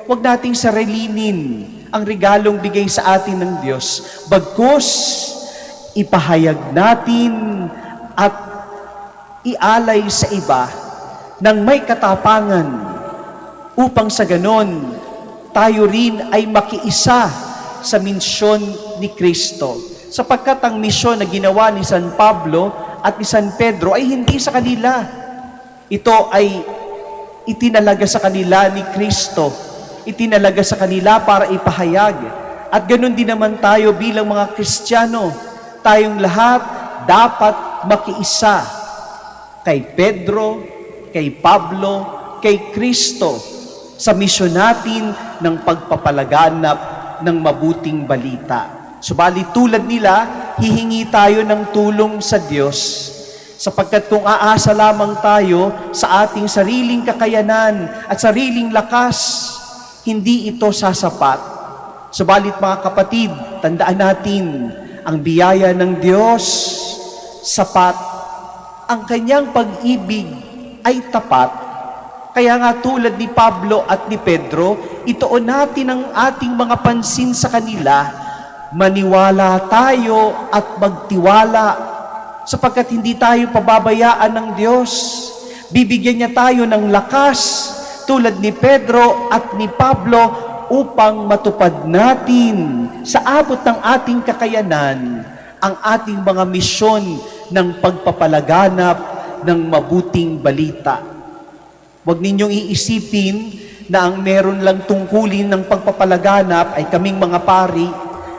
huwag nating sarilinin ang regalong bigay sa atin ng Diyos. Bagkus, ipahayag natin at ialay sa iba ng may katapangan upang sa ganon, tayo rin ay makiisa sa misyon ni Kristo. Sapagkat ang misyon na ginawa ni San Pablo at ni San Pedro ay hindi sa kanila. Ito ay itinalaga sa kanila ni Kristo. Itinalaga sa kanila para ipahayag. At ganun din naman tayo bilang mga Kristiyano. Tayong lahat dapat makiisa kay Pedro, kay Pablo, kay Kristo sa misyon natin ng pagpapalaganap ng mabuting balita. Subalit tulad nila, hihingi tayo ng tulong sa Diyos. Sapagkat kung aasa lamang tayo sa ating sariling kakayanan at sariling lakas, hindi ito sasapat. Subalit mga kapatid, tandaan natin, ang biyaya ng Diyos, sapat. Ang kanyang pag-ibig ay tapat. Kaya nga tulad ni Pablo at ni Pedro, ituon natin ang ating mga pansin sa kanila, maniwala tayo at magtiwala, sapagkat hindi tayo pababayaan ng Diyos. Bibigyan niya tayo ng lakas, tulad ni Pedro at ni Pablo, upang matupad natin sa abot ng ating kakayanan ang ating mga misyon ng pagpapalaganap ng mabuting balita. Huwag ninyong iisipin na ang meron lang tungkulin ng pagpapalaganap ay kaming mga pari.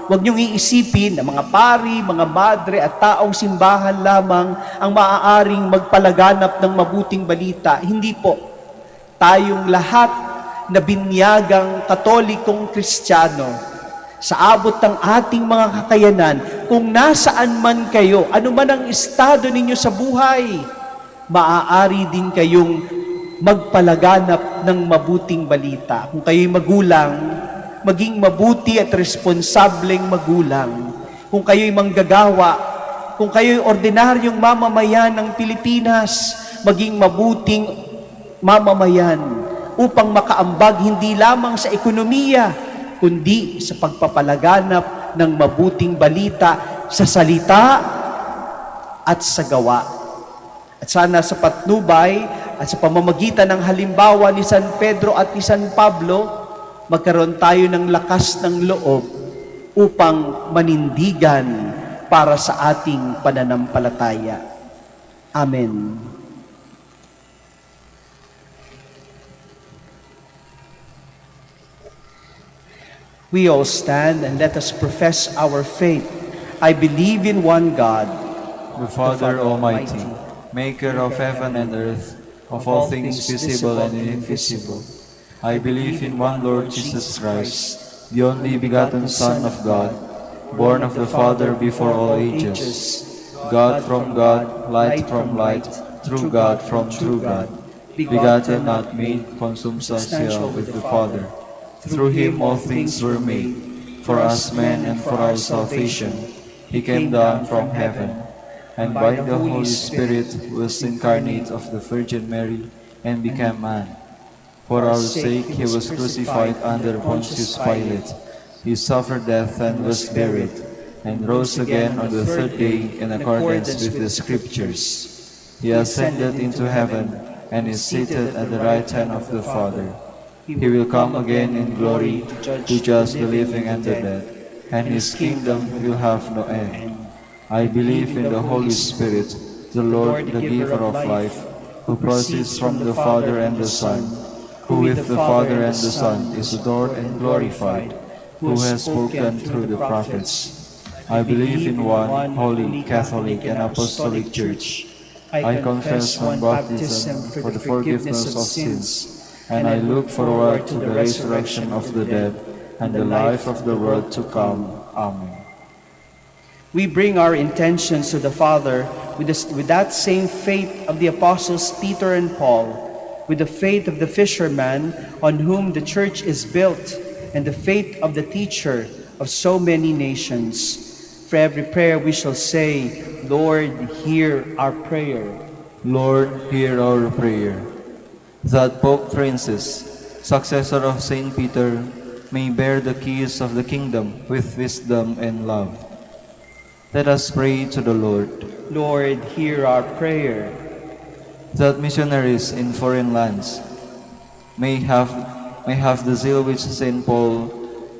Huwag niyong iisipin na mga pari, mga madre at taong simbahan lamang ang maaaring magpalaganap ng mabuting balita. Hindi po. Tayong lahat na binyagang katolikong Kristiyano, sa abot ng ating mga kakayanan, kung nasaan man kayo, ano man ang estado ninyo sa buhay, maaari din kayong magpalaganap ng mabuting balita. Kung kayo'y magulang, maging mabuti at responsableng magulang. Kung kayo'y manggagawa, kung kayo'y ordinaryong mamamayan ng Pilipinas, maging mabuting mamamayan upang makaambag hindi lamang sa ekonomiya, kundi sa pagpapalaganap ng mabuting balita sa salita at sa gawa. At sana sa patnubay at sa pamamagitan ng halimbawa ni San Pedro at ni San Pablo, magkaroon tayo ng lakas ng loob upang manindigan para sa ating pananampalataya. Amen. We all stand and let us profess our faith. I believe in one God, The Father Almighty, maker of heaven and earth, of all things visible and invisible. I believe in one Lord Jesus Christ, the only begotten Son of God, born of the Father before all ages, God from God, light from light, true God from true God, begotten, not made, consubstantial with the Father. Through him all things were made. For us men and for our salvation, he came down from heaven, and by the Holy Spirit was incarnate of the Virgin Mary and became man. For our sake he was crucified under Pontius Pilate. He suffered death and was buried, and rose again on the third day in accordance with the Scriptures. He ascended into heaven and is seated at the right hand of the Father. He will come again in glory to judge the living and the dead, and his kingdom will have no end. I believe in the Holy Spirit, the Lord, the giver of life, who proceeds from the Father and the Son, who with the Father and the Son is adored and glorified, who has spoken through the prophets. I believe in one holy, Catholic, and Apostolic Church. I confess one baptism for the forgiveness of sins, and I look forward to the resurrection of the dead and the life of the world to come. Amen. We bring our intentions to the Father with that same faith of the apostles Peter and Paul, with the faith of the fisherman on whom the church is built, and the faith of the teacher of so many nations. For every prayer we shall say, Lord, hear our prayer. Lord, hear our prayer. That Pope Francis, successor of Saint Peter, may bear the keys of the kingdom with wisdom and love. Let us pray to the Lord. Lord, hear our prayer. That missionaries in foreign lands may have the zeal which Saint Paul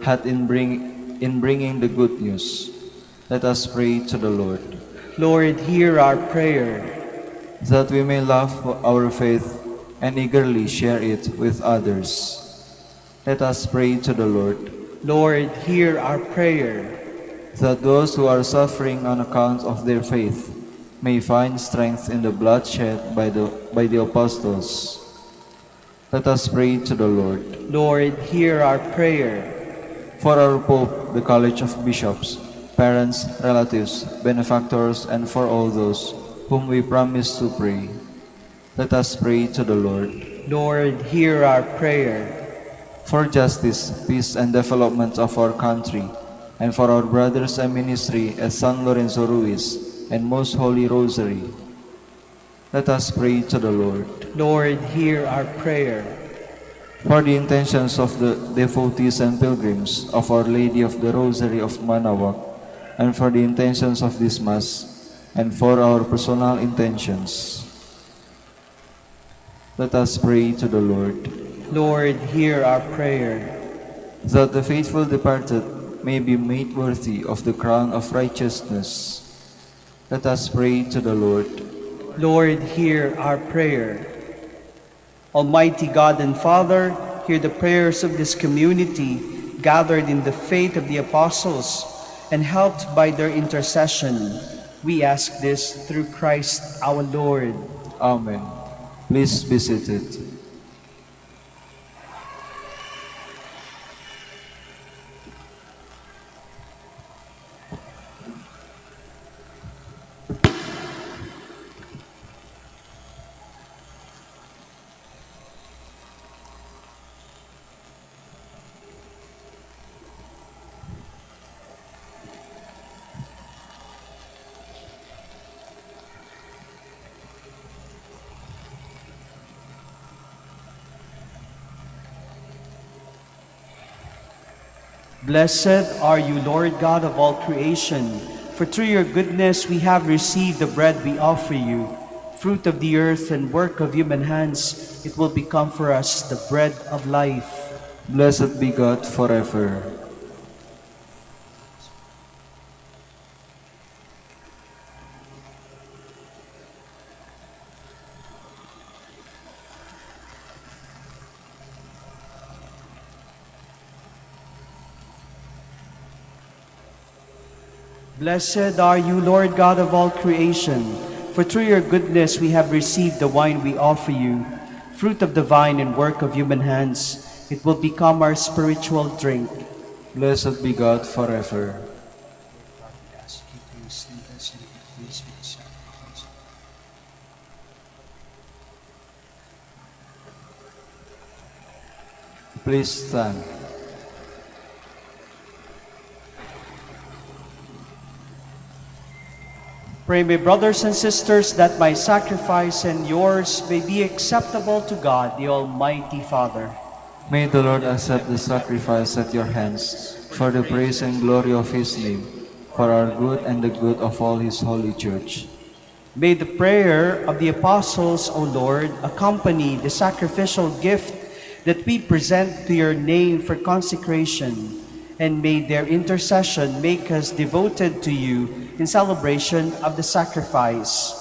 had in bringing the good news. Let us pray to the Lord. Lord, hear our prayer. That we may love our faith and eagerly share it with others. Let us pray to the Lord. Lord, hear our prayer. That those who are suffering on account of their faith may find strength in the blood shed by the apostles. Let us pray to the Lord. Lord, hear our prayer. For our Pope, the College of Bishops, parents, relatives, benefactors, and for all those whom we promise to pray, let us pray to the Lord. Lord, hear our prayer. For justice, peace, and development of our country, and for our brothers and ministry at San Lorenzo Ruiz and Most Holy Rosary, let us pray to the Lord. Lord, hear our prayer. For the intentions of the devotees and pilgrims of Our Lady of the Rosary of Manaoag, and for the intentions of this Mass, and for our personal intentions, let us pray to the Lord. Lord, hear our prayer. That the faithful departed may be made worthy of the crown of righteousness, let us pray to the Lord. Lord, hear our prayer. Almighty God and Father, hear the prayers of this community gathered in the faith of the apostles and helped by their intercession. We ask this through Christ our Lord. Amen. Please be seated. Blessed are you, Lord God of all creation, for through your goodness we have received the bread we offer you, fruit of the earth and work of human hands. It will become for us the bread of life. Blessed be God forever. Blessed are you, Lord God of all creation, for through your goodness we have received the wine we offer you, fruit of the vine and work of human hands. It will become our spiritual drink. Blessed be God forever. Please stand. Pray, my brothers and sisters, that my sacrifice and yours may be acceptable to God, the Almighty Father. May the Lord accept the sacrifice at your hands for the praise and glory of his name, for our good and the good of all his holy church. May the prayer of the apostles, O Lord, accompany the sacrificial gift that we present to your name for consecration, and may their intercession make us devoted to you in celebration of the sacrifice.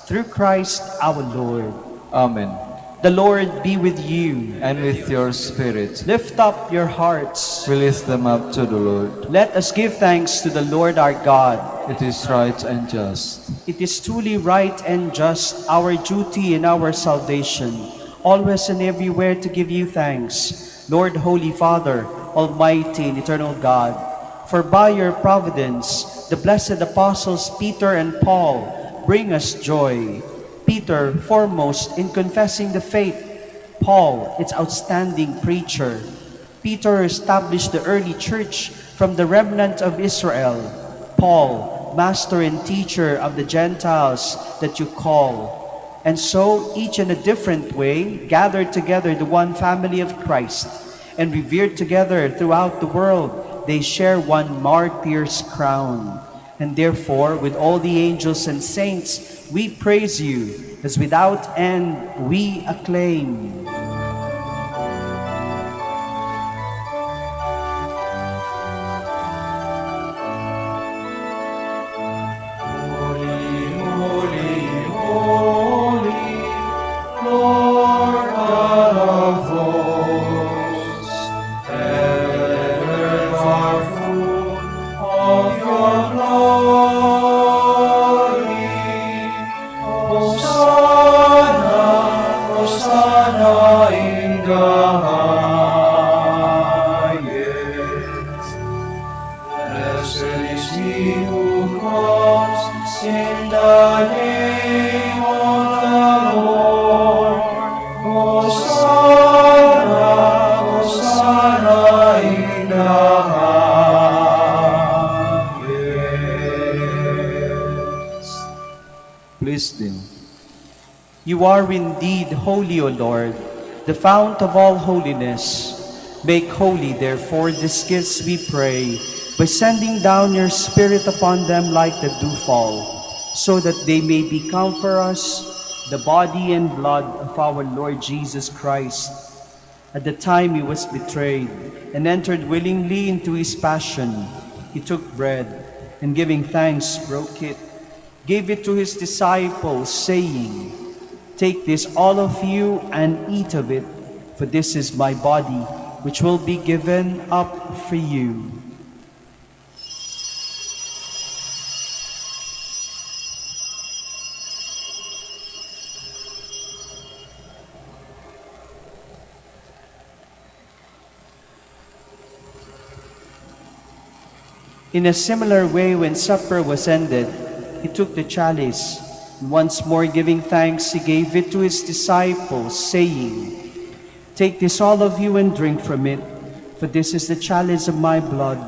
Through Christ our Lord. Amen. The Lord be with you. And with your spirit. Lift up your hearts. We lift them up to the Lord. Let us give thanks to the Lord our God. It is right and just. It is truly right and just, our duty and our salvation, always and everywhere to give you thanks, Lord, Holy Father, Almighty and eternal God. For by your providence, the blessed apostles Peter and Paul bring us joy. Peter, foremost in confessing the faith. Paul, its outstanding preacher. Peter established the early church from the remnant of Israel. Paul, master and teacher of the Gentiles that you call. And so, each in a different way, gathered together the one family of Christ, and revered together throughout the world, they share one martyr's crown. And therefore, with all the angels and saints, we praise you, as without end we acclaim. Please kneel. You are indeed holy, O Lord, the fount of all holiness. Make holy, therefore, these gifts, we pray, by sending down your Spirit upon them like the dewfall, so that they may become for us the body and blood of our Lord Jesus Christ. At the time he was betrayed and entered willingly into his passion, he took bread, and giving thanks, broke it, gave it to his disciples, saying, Take this, all of you, and eat of it, for this is my body, which will be given up for you. In a similar way, when supper was ended, he took the chalice, and once more giving thanks, he gave it to his disciples, saying, "Take this, all of you, and drink from it, for this is the chalice of my blood,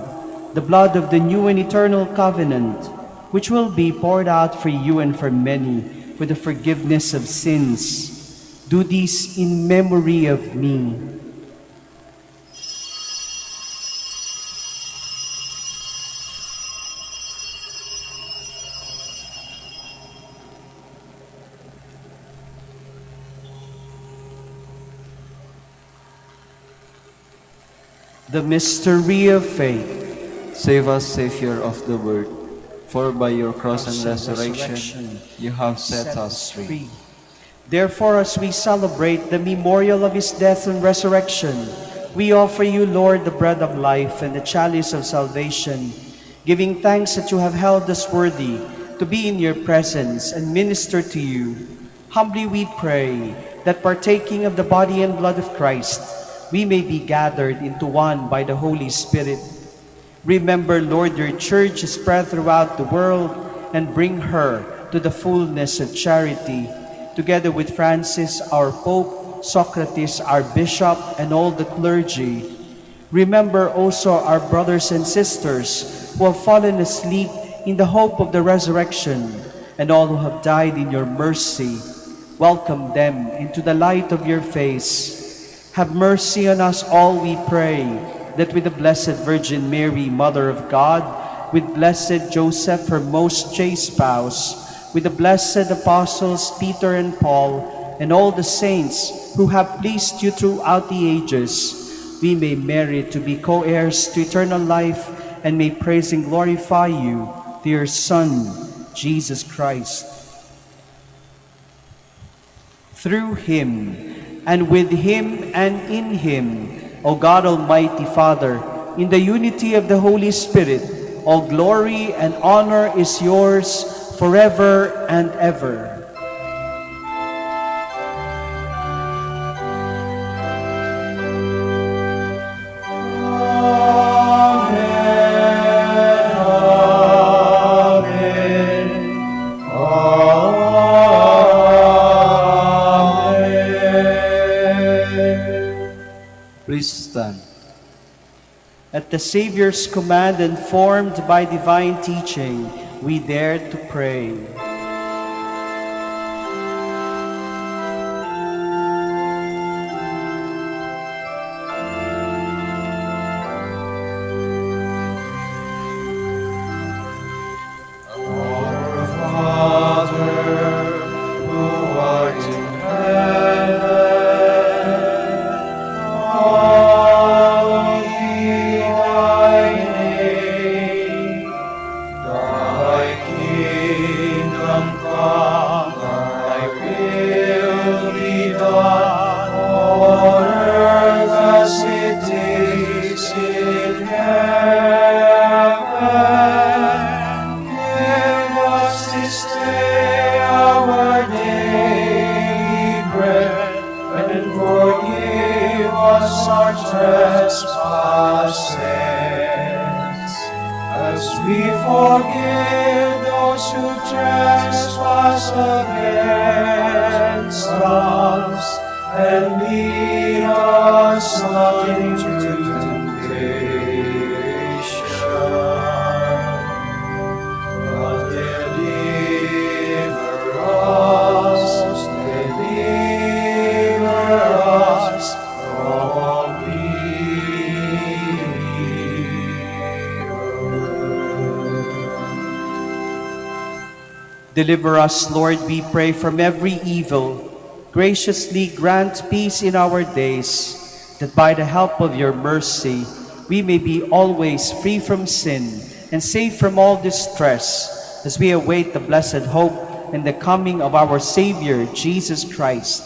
the blood of the new and eternal covenant, which will be poured out for you and for many for the forgiveness of sins. Do this in memory of me." The mystery of faith. Save us, Savior of the world, for by your cross and resurrection you have set us free. Therefore, as we celebrate the memorial of his death and resurrection, we offer you, Lord, the bread of life and the chalice of salvation, giving thanks that you have held us worthy to be in your presence and minister to you. Humbly we pray that, partaking of the body and blood of Christ, we may be gathered into one by the Holy Spirit. Remember, Lord, your church is spread throughout the world, and bring her to the fullness of charity, together with Francis, our Pope, Socrates, our Bishop, and all the clergy. Remember also our brothers and sisters who have fallen asleep in the hope of the resurrection, and all who have died in your mercy. Welcome them into the light of your face. Have mercy on us all, we pray, that with the Blessed Virgin Mary, Mother of God, with blessed Joseph, her most chaste spouse, with the blessed apostles Peter and Paul, and all the saints who have pleased you throughout the ages, we may merit to be co-heirs to eternal life, and may praise and glorify you through your Son, Jesus Christ. Through him, and with him, and in him, O God, Almighty Father, in the unity of the Holy Spirit, all glory and honor is yours forever and ever. Please stand. At the Savior's command and formed by divine teaching, we dare to pray. Deliver us, Lord, we pray, from every evil. Graciously grant peace in our days, that by the help of your mercy we may be always free from sin and safe from all distress, as we await the blessed hope and the coming of our Savior, Jesus Christ.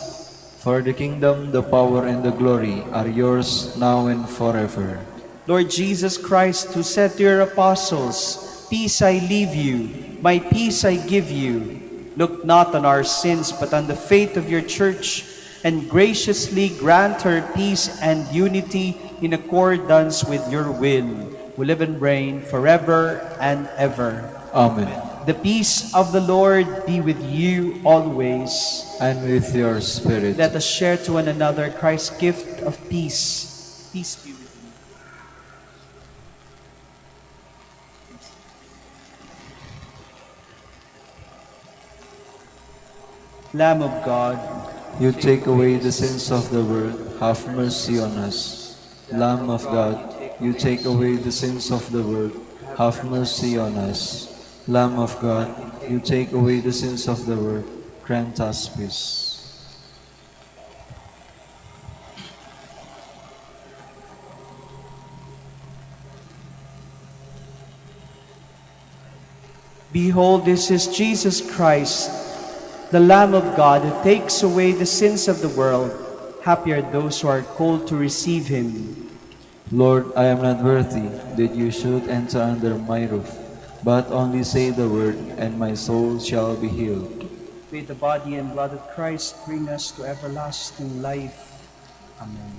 For the kingdom, the power, and the glory are yours now and forever. Lord Jesus Christ, who said to your apostles, "Peace I leave you, my peace I give you," look not on our sins, but on the faith of your church, and graciously grant her peace and unity in accordance with your will, who live and reign forever and ever. Amen. The peace of the Lord be with you always. And with your spirit. Let us share to one another Christ's gift of peace. Peace be with you. Lamb of God, You take away the sins of the world, have mercy on us. Lamb of God, you take away the sins of the world, have mercy on us. Lamb of God, you take away the sins of the world, grant us peace. behold, this is Jesus Christ, the Lamb of God who takes away the sins of the world. Happy are those who are called to receive him. Lord, I am not worthy that you should enter under my roof, but only say the word, and my soul shall be healed. May the body and blood of Christ bring us to everlasting life. Amen.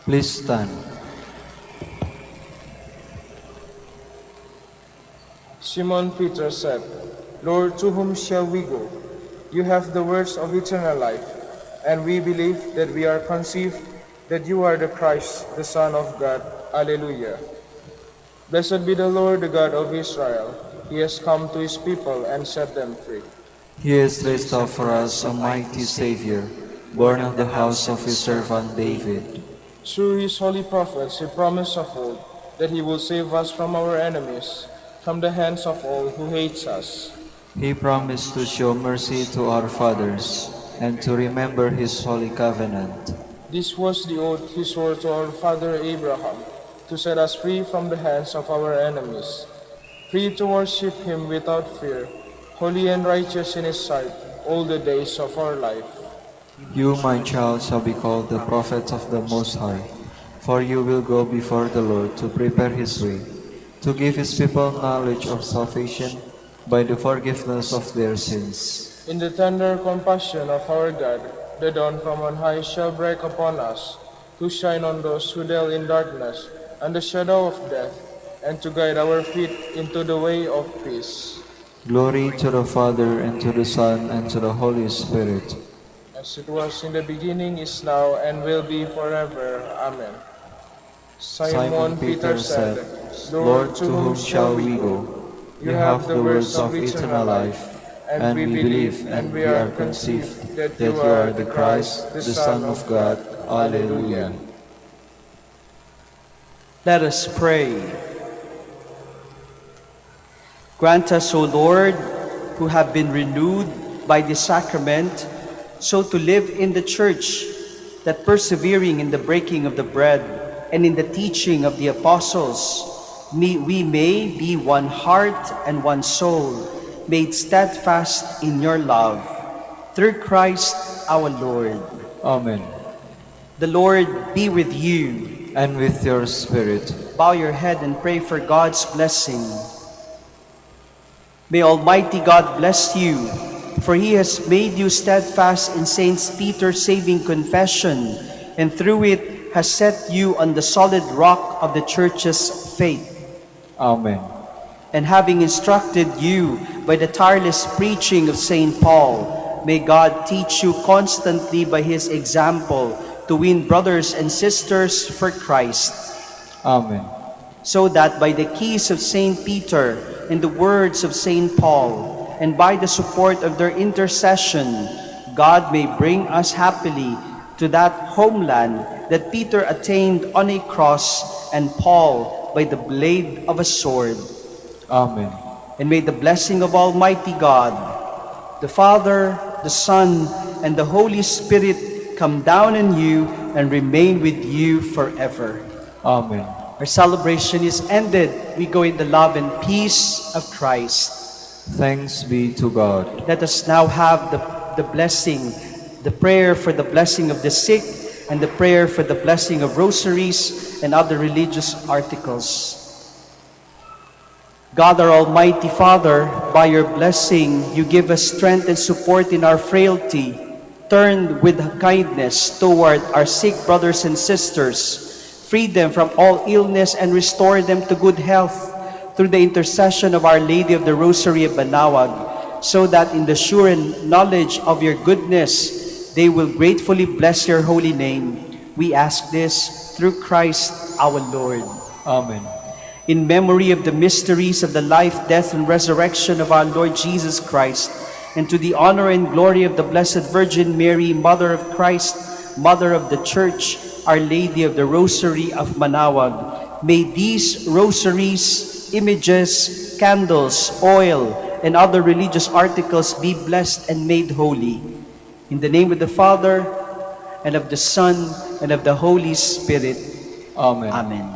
Please stand. Simon Peter said, Lord, to whom shall we go? You have the words of eternal life, and we believe that we are conceived that you are the Christ, the Son of God. Alleluia. Blessed be the Lord, the God of Israel. He has come to his people and set them free. He has raised up for us a mighty Savior, born of the house of his servant David. Through his holy prophets, he promised of old that he will save us from our enemies, from the hands of all who hate us. He promised to show mercy to our fathers and to remember his holy covenant. This was the oath he swore to our father Abraham, to set us free from the hands of our enemies, free to worship him without fear, holy and righteous in his sight, all the days of our life. You, my child, shall be called the prophet of the Most High, for you will go before the Lord to prepare his way, to give his people knowledge of salvation by the forgiveness of their sins. In the tender compassion of our God, the dawn from on high shall break upon us, to shine on those who dwell in darkness and the shadow of death, and to guide our feet into the way of peace. Glory to the Father, and to the Son, and to the Holy Spirit. As it was in the beginning, is now, and will be forever. Amen. Simon Peter said, Lord, to whom shall we go? You have the words of eternal life, and we believe and we are conceived that you are the Christ, the Son of God. Alleluia. Let us pray. Grant us, O Lord, who have been renewed by this sacrament, so to live in the Church, that persevering in the breaking of the bread and in the teaching of the apostles, we may be one heart and one soul, made steadfast in your love. Through Christ our Lord. Amen. The Lord be with you. And with your spirit. Bow your head and pray for God's blessing. May Almighty God bless you, for he has made you steadfast in Saint Peter's saving confession, and through it has set you on the solid rock of the Church's faith. Amen. And having instructed you by the tireless preaching of Saint Paul, may God teach you constantly by his example to win brothers and sisters for Christ. Amen. So that by the keys of Saint Peter and the words of Saint Paul, and by the support of their intercession, God may bring us happily to that homeland that Peter attained on a cross and Paul by the blade of a sword. Amen. And may the blessing of Almighty God, the Father, the Son, and the Holy Spirit come down on you and remain with you forever. Amen. Our celebration is ended. We go in the love and peace of Christ. Thanks be to God. Let us now have the blessing, the prayer for the blessing of the sick, and the prayer for the blessing of rosaries and other religious articles. God, our Almighty Father, by your blessing, you give us strength and support in our frailty. Turn with kindness toward our sick brothers and sisters. Free them from all illness and restore them to good health through the intercession of Our Lady of the Rosary of Manaoag, so that in the sure knowledge of your goodness, they will gratefully bless your holy name. We ask this through Christ our Lord. Amen. In memory of the mysteries of the life, death, and resurrection of our Lord Jesus Christ, and to the honor and glory of the Blessed Virgin Mary, Mother of Christ, Mother of the Church, Our Lady of the Rosary of Manaoag, may these rosaries, images, candles, oil, and other religious articles be blessed and made holy. In the name of the Father, and of the Son, and of the Holy Spirit. Amen. Amen.